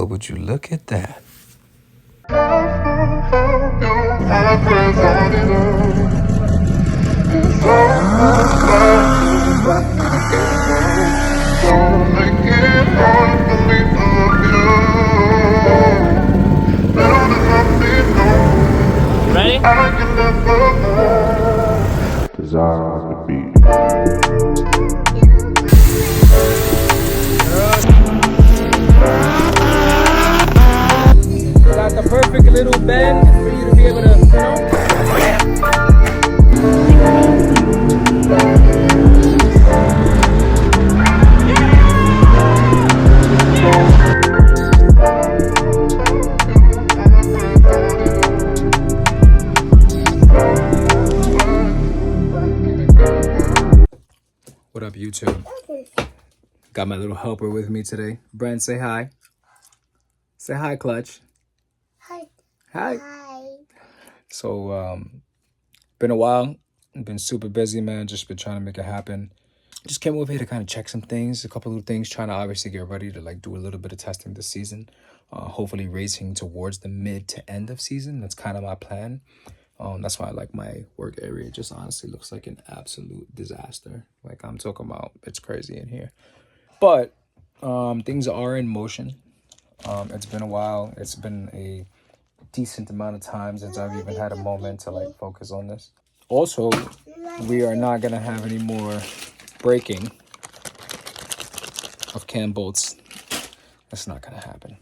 Well, would you look at that? Ready? Desire on the beat. Got the perfect little bend for you to be able to, What up, YouTube? Got my little helper with me today. Brent, say hi. Say hi, Clutch. Hi. Hi. Hi. So, been a while. Been super busy, man. Just been trying to make it happen. Just came over here to kind of check some things, a couple of things, trying to obviously get ready to like do a little bit of testing this season. Hopefully racing towards the mid to end of season. That's kind of my plan. That's why I like my work area. It just honestly looks like an absolute disaster. Like I'm talking about, it's crazy in here. But things are in motion. It's been a while. It's been a decent amount of time since I've even had a moment to like focus on this. Also, we are not gonna have any more breaking of cam bolts. That's not gonna happen.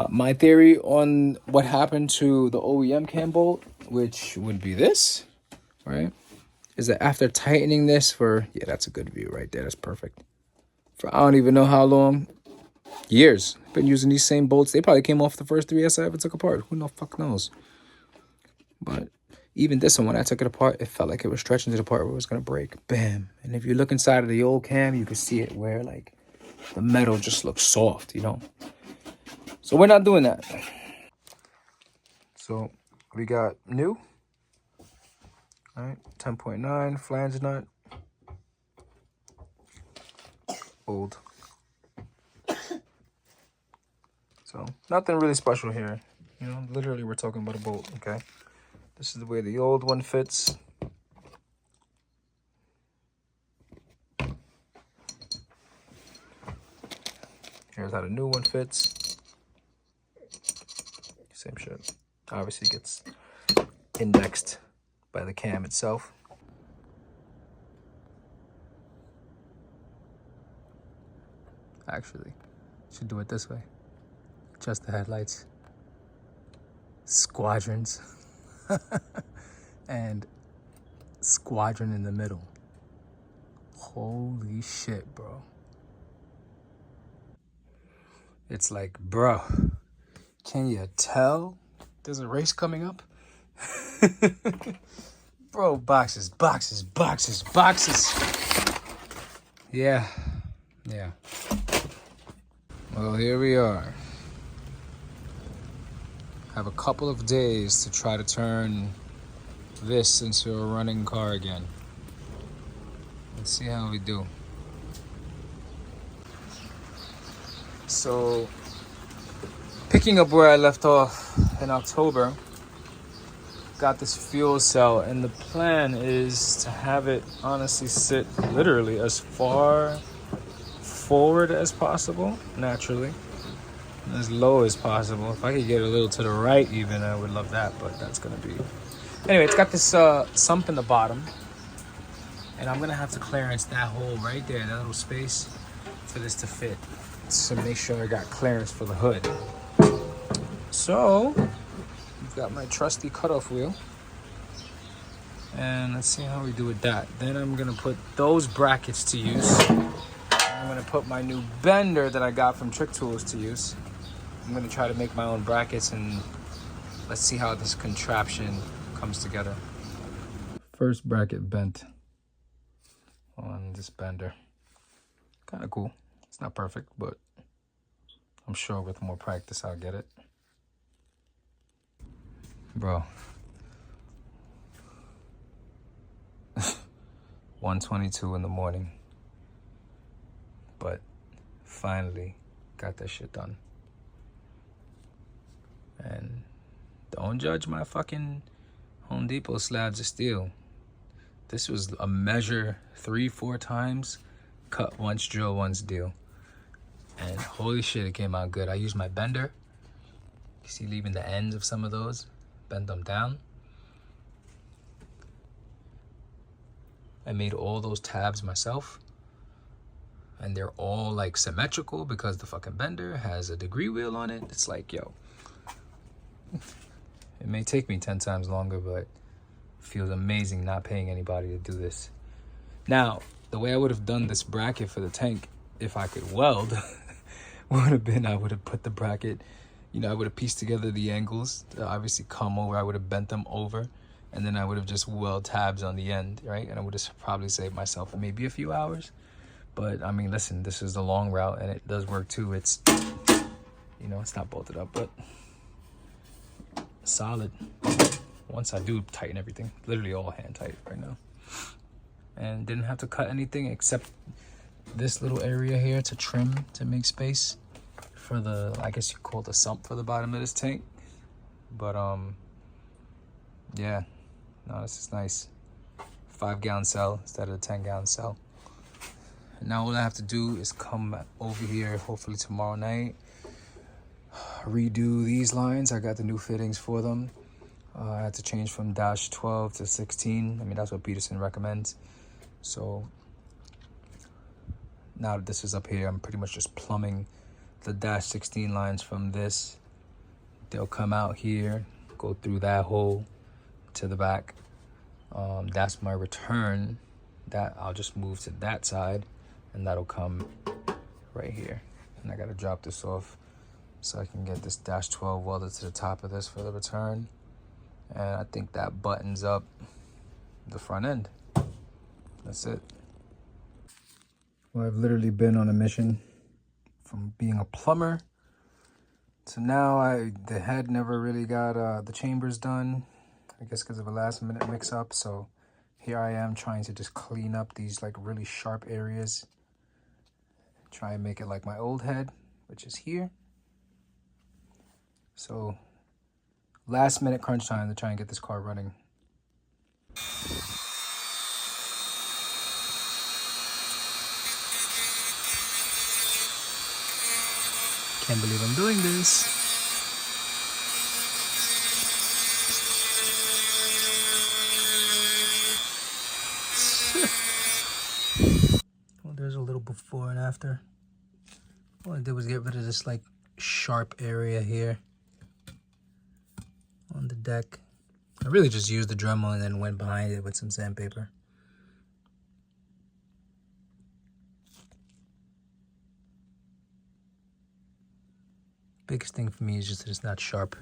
My theory on what happened to the OEM cam bolt, which would be this, right, is that after tightening this for, yeah, that's a good view right there. That's perfect. For I don't even know how long, years. Been using these same bolts. They probably came off the first 3S I ever took apart. Who the fuck knows? But even this one, when I took it apart, it felt like it was stretching to the part where it was gonna break. Bam. And if you look inside of the old cam, you can see it where like the metal just looks soft, you know? So we're not doing that. So we got new, all right, 10.9 flange nut, old. So nothing really special here. You know, literally we're talking about a bolt, okay? This is the way the old one fits. Here's how the new one fits. Same shit. Obviously gets indexed by the cam itself. Actually, should do it this way. Just the headlights. Squadrons. And squadron in the middle. Holy shit, bro. It's like, bro, can you tell there's a race coming up? Bro, boxes, boxes, boxes, boxes. Yeah. Well, here we are. Have a couple of days to try to turn this into a running car again. Let's see how we do. So, picking up where I left off in October, got this fuel cell, and the plan is to have it honestly sit literally as far forward as possible, naturally, and as low as possible. If I could get a little to the right even, I would love that, but that's gonna be... Anyway, it's got this sump in the bottom, and I'm gonna have to clearance that hole right there, that little space, for this to fit, to make sure I got clearance for the hood. So, I've got my trusty cutoff wheel, and let's see how we do with that. Then I'm gonna put those brackets to use. I'm gonna put my new bender that I got from Trick Tools to use. I'm gonna try to make my own brackets, and let's see how this contraption comes together. First bracket bent on this bender. Kind of cool. It's not perfect, but I'm sure with more practice I'll get it. Bro. 1:22 in the morning. But finally got that shit done. And don't judge my fucking Home Depot slabs of steel. This was a measure 3-4 times, cut once, drill once deal. And holy shit, it came out good. I used my bender. You see, leaving the ends of some of those, bend them down. I made all those tabs myself. And they're all like symmetrical because the fucking bender has a degree wheel on it. It's like, yo, it may take me 10 times longer, but it feels amazing not paying anybody to do this. Now, the way I would have done this bracket for the tank, if I could weld, would have been I would have put the bracket, you know, I would have pieced together the angles to obviously come over. I would have bent them over, and then I would have just weld tabs on the end, right? And I would have probably saved myself maybe a few hours. But I mean, listen, this is the long route, and it does work too. It's, you know, it's not bolted up, but solid. Once I do tighten everything, literally all hand tight right now. And didn't have to cut anything except this little area here to trim, to make space for the, I guess you call it the sump for the bottom of this tank. But yeah, no, this is nice. 5-gallon cell instead of a 10-gallon cell. Now all I have to do is come over here hopefully tomorrow night, redo these lines. I got the new fittings for them. I had to change from dash 12 to 16. I mean, that's what Peterson recommends. So now that this is up here, I'm pretty much just plumbing the dash 16 lines from this. They'll come out here, go through that hole to the back. That's my return. That I'll just move to that side, and that'll come right here. And I gotta drop this off so I can get this dash 12 welded to the top of this for the return. And I think that buttons up the front end. That's it. Well, I've literally been on a mission from being a plumber to now the head never really got the chambers done, I guess because of a last minute mix up. So here I am trying to just clean up these like really sharp areas. Try and make it like my old head, which is here. So last minute crunch time to try and get this car running. Can't believe I'm doing this. Well, there's a little before and after. All I did was get rid of this like sharp area here on the deck. I really just used the Dremel and then went behind it with some sandpaper. Biggest thing for me is just that it's not sharp.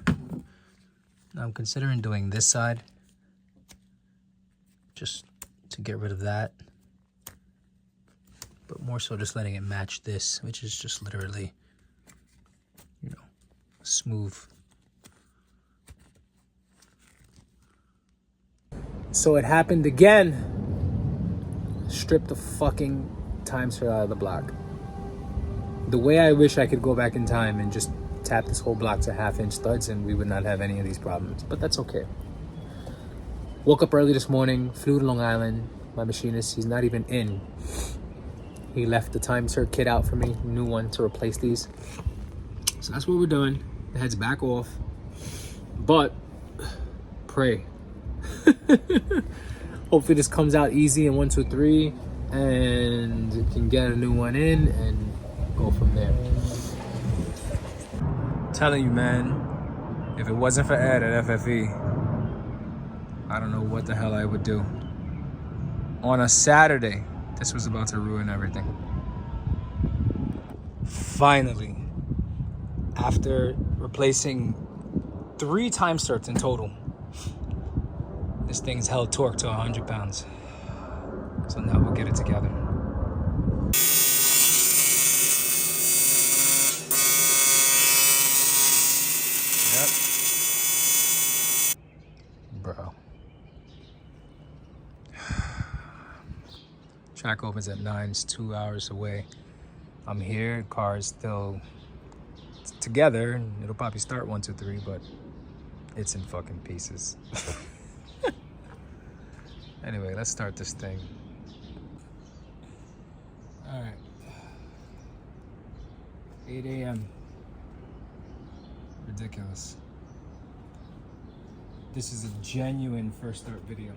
Now I'm considering doing this side just to get rid of that, but more so just letting it match this, which is just literally, you know, smooth. So it happened again. Stripped the fucking time slot out of the block. The way I wish I could go back in time and just tap this whole block to 1/2-inch studs and we would not have any of these problems, but that's okay. Woke up early this morning, flew to Long Island. My machinist, he's not even in. He left the time cert kit out for me, new one to replace these. So that's what we're doing. The head's back off, but pray. Hopefully this comes out easy in 1, 2, 3 and you can get a new one in and go from there. Telling you, man, if it wasn't for Ed at FFE, I don't know what the hell I would do. On a Saturday, this was about to ruin everything. Finally, after replacing 3 time certs in total, this thing's held torque to 100 pounds. So now we'll get it together. Yep. Bro. Track opens at 9, it's 2 hours away. I'm here, car is still together and it'll probably start 1, 2, 3, but it's in fucking pieces. Anyway, let's start this thing. All right. 8 a.m. Ridiculous. This is a genuine first start video.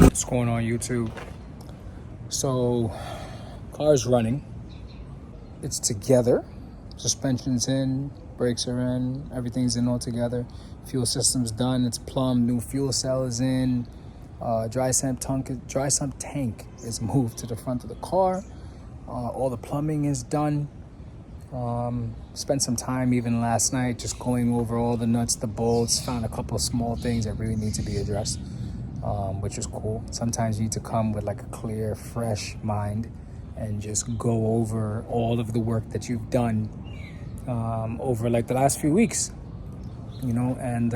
What's going on YouTube? So, car's running. It's together. Suspension's in, brakes are in, everything's in all together. Fuel system's done, it's plumbed, new fuel cell is in. Dry sump tank is moved to the front of the car. All the plumbing is done. Spent some time even last night just going over all the nuts, the bolts, found a couple of small things that really need to be addressed, which is cool. Sometimes you need to come with like a clear, fresh mind and just go over all of the work that you've done over like the last few weeks, you know, and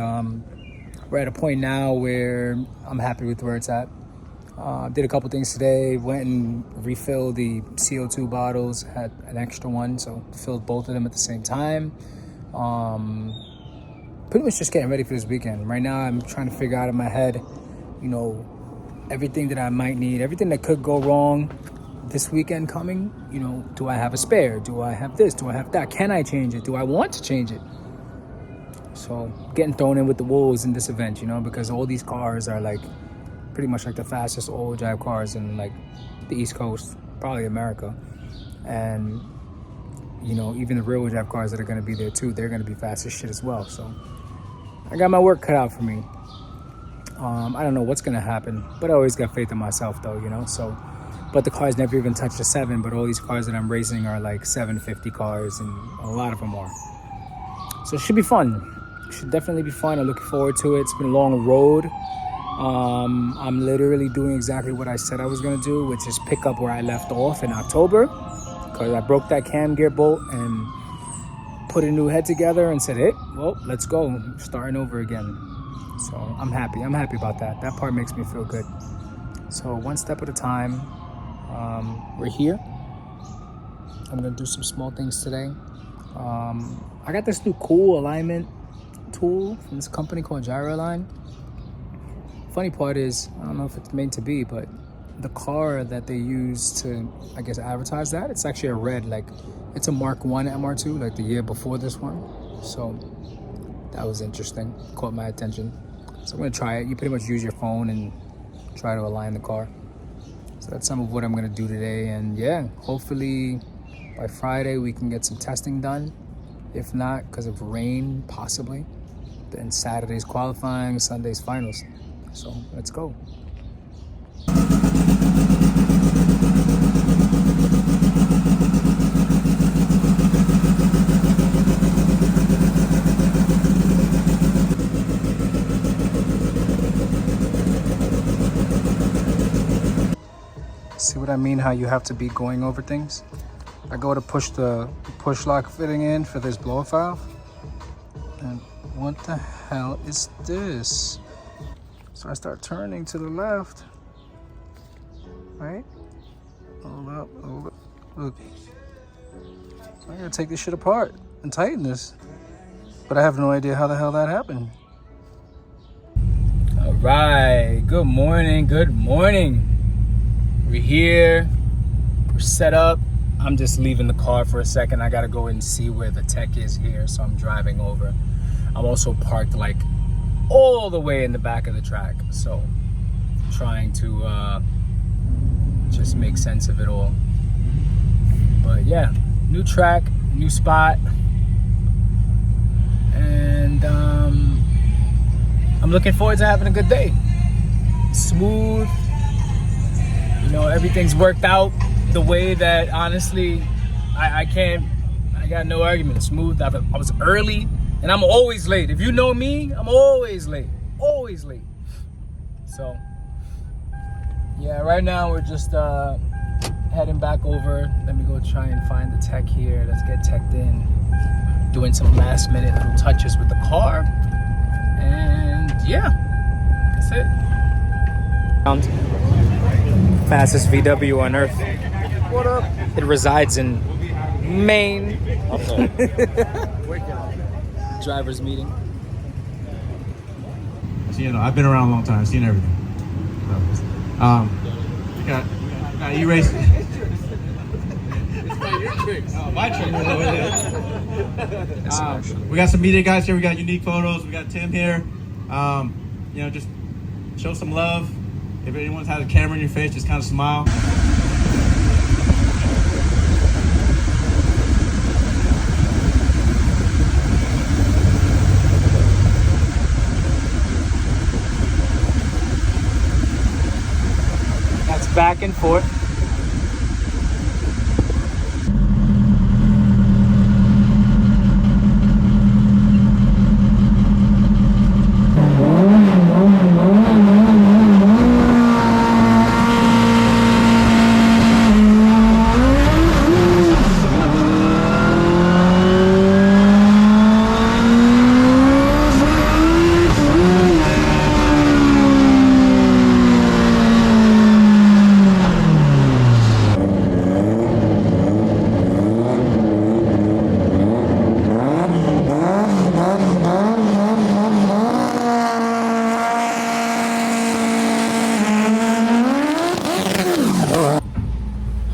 we're at a point now where I'm happy with where it's at. Did a couple things today, went and refilled the CO2 bottles, had an extra one, so filled both of them at the same time. Pretty much just getting ready for this weekend. Right now I'm trying to figure out in my head, you know, everything that I might need, everything that could go wrong this weekend coming. You know, do I have a spare? Do I have this? Do I have that? Can I change it? Do I want to change it? So getting thrown in with the wolves in this event, you know, because all these cars are like pretty much like the fastest all-wheel drive cars in like the East Coast, probably America. And, you know, even the rear-wheel drive cars that are going to be there too, they're going to be fast as shit as well. So I got my work cut out for me. I don't know what's going to happen, but I always got faith in myself though, you know. So, but the cars never even touched the 7, but all these cars that I'm racing are like 750 cars, and a lot of them are. So it should be fun. It should definitely be fun. I'm looking forward to it. It's been a long road. I'm literally doing exactly what I said I was going to do, which is pick up where I left off in October, because I broke that cam gear bolt and put a new head together and said, hey, well, let's go. I'm starting over again. So I'm happy. I'm happy about that. That part makes me feel good. So one step at a time. We're here. I'm going to do some small things today. I got this new cool alignment tool from this company called Gyroline. Funny part is, I don't know if it's meant to be, but the car that they use to, I guess, advertise that, it's actually a red, like it's a Mark 1 MR2, like the year before this one. So that was interesting, caught my attention. So I'm gonna try it. You pretty much use your phone and try to align the car. So that's some of what I'm gonna do today. And yeah, hopefully by Friday we can get some testing done. If not, because of rain, possibly. Then Saturday's qualifying, Sunday's finals. So let's go. See what I mean? How you have to be going over things? I go to push the push lock fitting in for this blow off valve. And what the hell is this? So I start turning to the left, right? Hold up, look. I gotta take this shit apart and tighten this. But I have no idea how the hell that happened. right, good morning. We're here, we're set up. I'm just leaving the car for a second. I gotta go and see where the tech is here, so I'm driving over. I'm also parked like all the way in the back of the track, so trying to just make sense of it all. But yeah, new track, new spot, and I'm looking forward to having a good day. Smooth, you know, everything's worked out the way that honestly I got no argument. Smooth. I was early, and I'm always late. If you know me, I'm always late. So yeah, right now we're just heading back over. Let me go try and find the tech here. Let's get teched in. Doing some last minute little touches with the car. And yeah, that's it. Fastest VW on earth. What up? It resides in Maine. Driver's meeting. So, you know, I've been around a long time, seen everything. We got E-Racing. My trick. We got some media guys here. We got Unique Photos. We got Tim here. You know, just show some love. If anyone's had a camera in your face, just kind of smile. That's back and forth.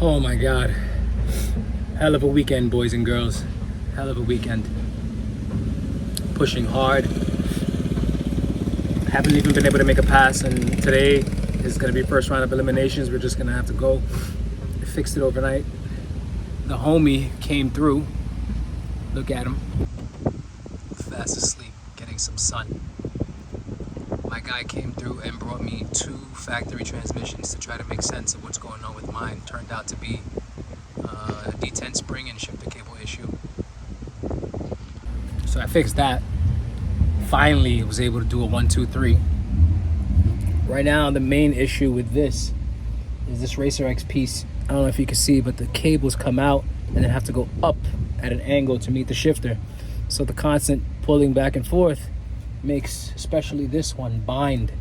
Oh my God. Hell of a weekend, boys and girls. Hell of a weekend. Pushing hard. Haven't even been able to make a pass, and today is gonna be first round of eliminations. We're just gonna have to go. I fixed it overnight. The homie came through. Look at him. Fast asleep, getting some sun. My guy came through and brought me 2 factory transmissions to try to make sense of what's going on with mine. Turned out to be a D10 spring and shifter cable issue. So I fixed that. Finally was able to do a 1, 2, 3. Right now the main issue with this is this Racer X piece. I don't know if you can see, but the cables come out and then have to go up at an angle to meet the shifter. So the constant pulling back and forth makes especially this one bind,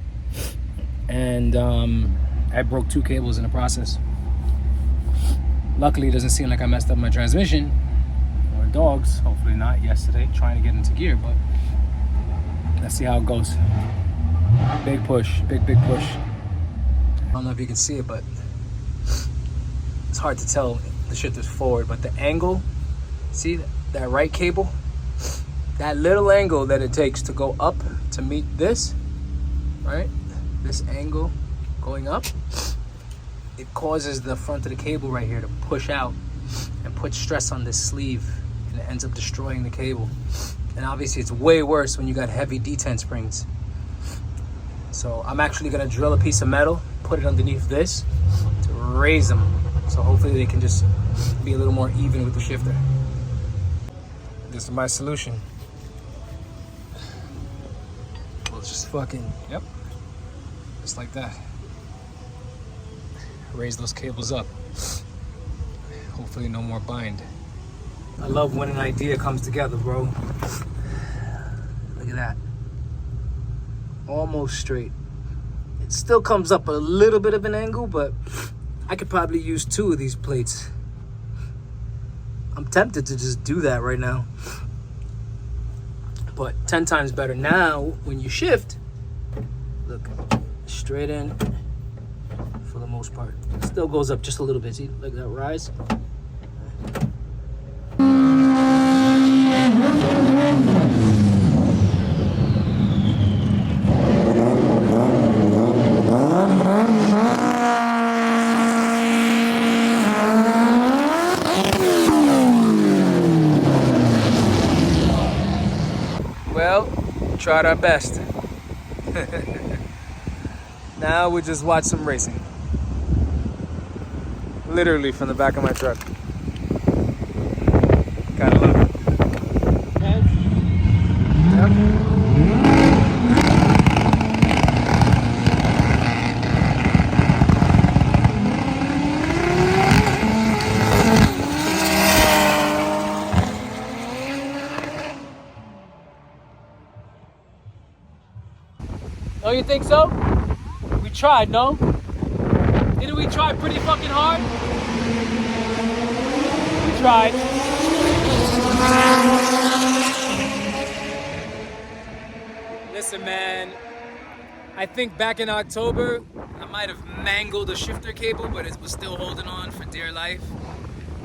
and I broke 2 cables in the process. Luckily it doesn't seem like I messed up my transmission or dogs, hopefully not yesterday, trying to get into gear, but let's see how it goes. Big push, big push. I don't know if you can see it, but it's hard to tell the shifter's forward, but the angle, see that right cable? That little angle that it takes to go up to meet this, right? This angle going up, it causes the front of the cable right here to push out and put stress on this sleeve, and it ends up destroying the cable. And obviously it's way worse when you got heavy D10 springs. So I'm actually gonna drill a piece of metal, put it underneath this to raise them. So hopefully they can just be a little more even with the shifter. This is my solution. Just fucking, yep, just like that. Raise those cables up. Hopefully no more bind. I love when an idea comes together, bro. Look at that. Almost straight. It still comes up a little bit of an angle, but I could probably use 2 of these plates. I'm tempted to just do that right now. But 10 times better. Now, when you shift, Look, straight in for the most part. Still goes up just a little bit. See, look at that rise. Well, tried our best. Now we just watch some racing. Literally from the back of my truck. Gotta love it. Oh, you think so? We tried, no? Didn't we try pretty fucking hard? We tried. Listen, man. I think back in October, I might have mangled a shifter cable, but it was still holding on for dear life.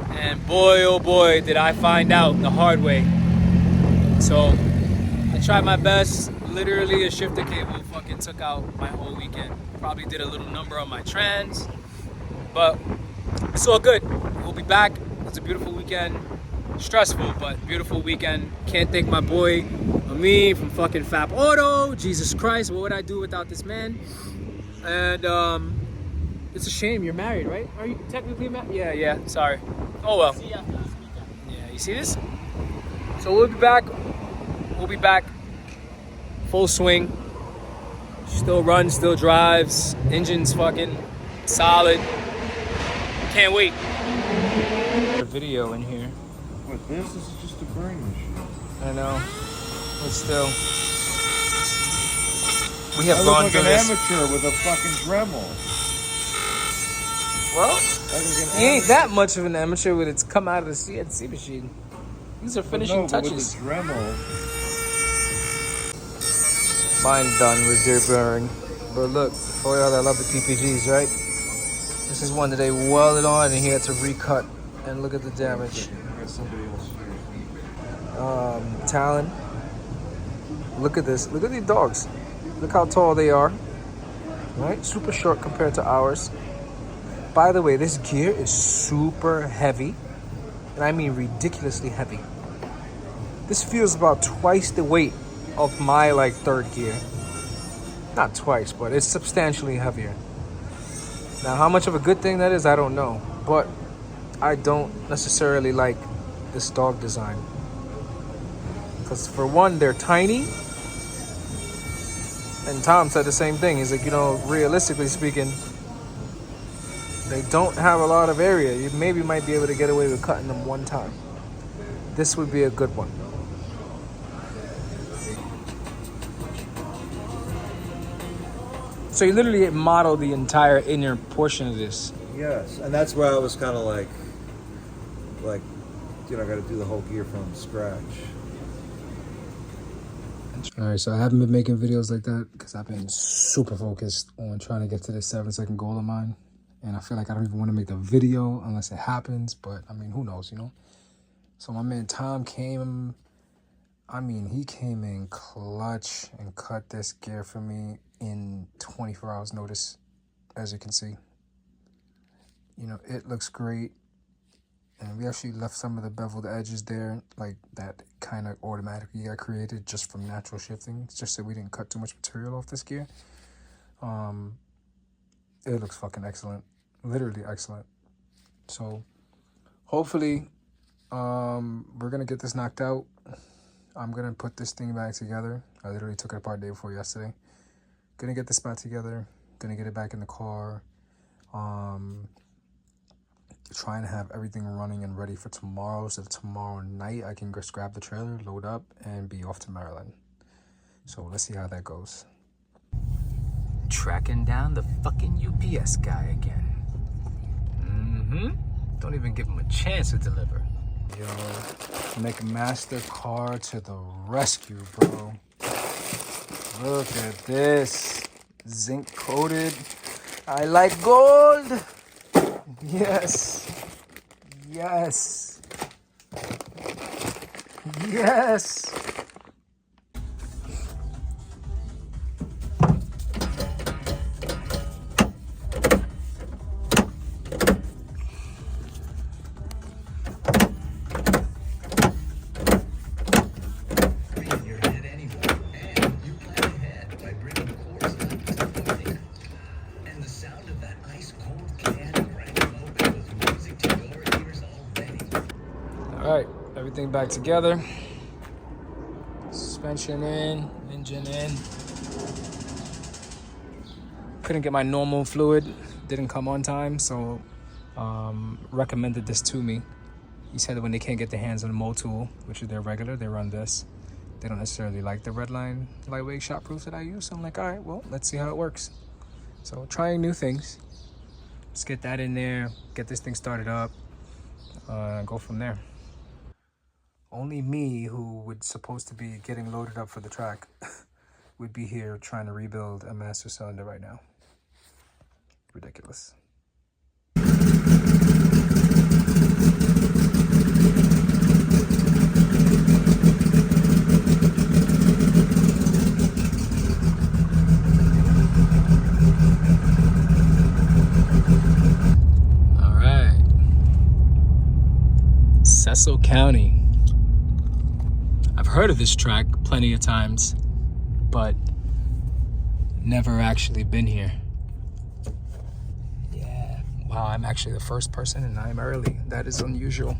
And boy, oh boy, did I find out the hard way. So, I tried my best. Literally, a shifter cable fucking took out my whole weekend. Probably did a little number on my trans, but it's all good. We'll be back. It's a beautiful weekend. Stressful, but beautiful weekend. Can't thank my boy Amin from fucking Fab Auto. Jesus Christ, what would I do without this man? And it's a shame you're married, right? Are you technically married? Yeah. Sorry. Oh well. Yeah, you see this? So we'll be back. Full swing. Still runs, still drives. Engine's fucking solid. Can't wait. A video in here. What, this is just a burning machine. I know. But still. We have I gone look through like an this. amateur with a fucking Dremel. Well, he ain't that much of an amateur with it's come out of the CNC machine. These are finishing touches. With the Dremel. Mine's done with deburring. But look, for y'all that love the PPGs, right? This is one that they welded on and he had to recut. And look at the damage. Talon. Look at this. Look at these dogs. Look how tall they are. Right? Super short compared to ours. By the way, this gear is super heavy. And I mean ridiculously heavy. This feels about twice the weight of my like third gear. Not twice, but it's substantially heavier. Now, how much of a good thing that is, I don't know. But I don't necessarily like this dog design. Because for one, they're tiny. And Tom said the same thing. He's like, you know, realistically speaking, they don't have a lot of area. You maybe might be able to get away with cutting them one time. This would be a good one. So you literally modeled the entire inner portion of this. Yes, and that's where I was kind of like, you know, I got to do the whole gear from scratch. All right, so I haven't been making videos like that because I've been super focused on trying to get to this 7-second goal of mine. And I feel like I don't even want to make the video unless it happens. But, I mean, who knows, you know? So my man Tom came, he came in clutch and cut this gear for me in 24 hours notice, as you can see. You know, it looks great. And we actually left some of the beveled edges there, like that kind of automatically got created just from natural shifting. It's just that we didn't cut too much material off this gear. It looks fucking excellent. Literally excellent. So hopefully we're going to get this knocked out. I'm going to put this thing back together. I literally took it apart the day before yesterday. Going to get this back together. Going to get it back in the car. Trying to have everything running and ready for tomorrow, so that tomorrow night I can just grab the trailer, load up, and be off to Maryland. So let's see how that goes. Tracking down the fucking UPS guy again. Don't even give him a chance to deliver. Yo, McMaster car to the rescue, bro. Look at this. zinc coated. I like gold. Yes. Yes. Yes. All right, everything back together. Suspension in, engine in. Couldn't get my normal fluid, didn't come on time, so recommended this to me. He said that when they can't get their hands on the mold tool, which is their regular, they run this. They don't necessarily like the Redline lightweight shotproof that I use. So I'm like, all right, well, let's see how it works. So trying new things. Let's get that in there, get this thing started up, go from there. Only me, who would supposed to be getting loaded up for the track, would be here trying to rebuild a master cylinder right now. Ridiculous. All right. Cecil County. I've heard of this track plenty of times, but never actually been here. Yeah, wow, I'm actually the first person and I'm early. That is unusual.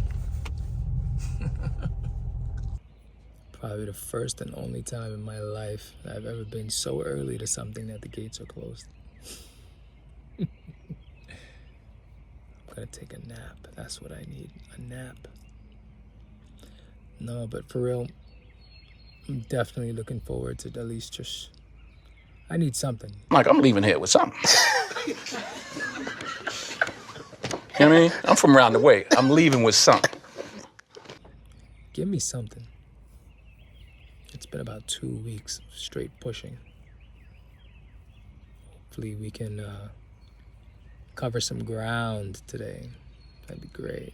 Probably the first and only time in my life that I've ever been so early to something that the gates are closed. I'm gonna take a nap. That's what I need, a nap. No, but for real, I'm definitely looking forward to at least just, I need something. Like, I'm leaving here with something. You know what I mean? I'm from around the way. I'm leaving with something. Give me something. It's been about 2 weeks of straight pushing. Hopefully we can cover some ground today. That'd be great.